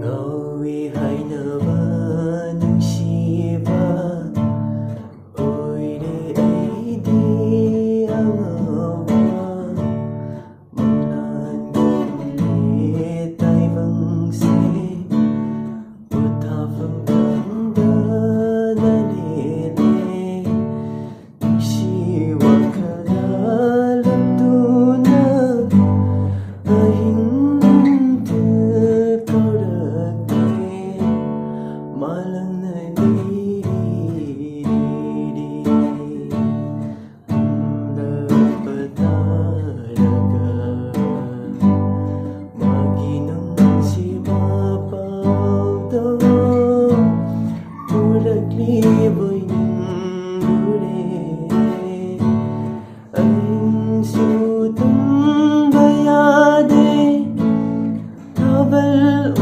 ꯉꯥꯎꯏ ꯍꯥꯏꯅꯕ ꯅꯨꯡꯁꯤꯕ ꯑꯣꯏꯔꯦ ꯑꯩꯗꯤ ꯑꯉꯥꯎꯕ ꯃꯪꯂꯥꯟꯒꯨꯝꯂꯦ ꯇꯥꯏꯕꯪꯁꯦ ꯄꯣꯊꯥꯐꯝ ꯈꯪꯗꯅ ꯂꯦꯜꯂꯦ ꯅꯨꯡꯁꯤ ꯋꯥꯈꯜꯗ ꯂꯨꯞꯇꯨꯅ ꯑꯍꯤꯡ malang nagdidiri napataraga maginang si Babaw daw puragliboy nindure ang sutong bayade tabal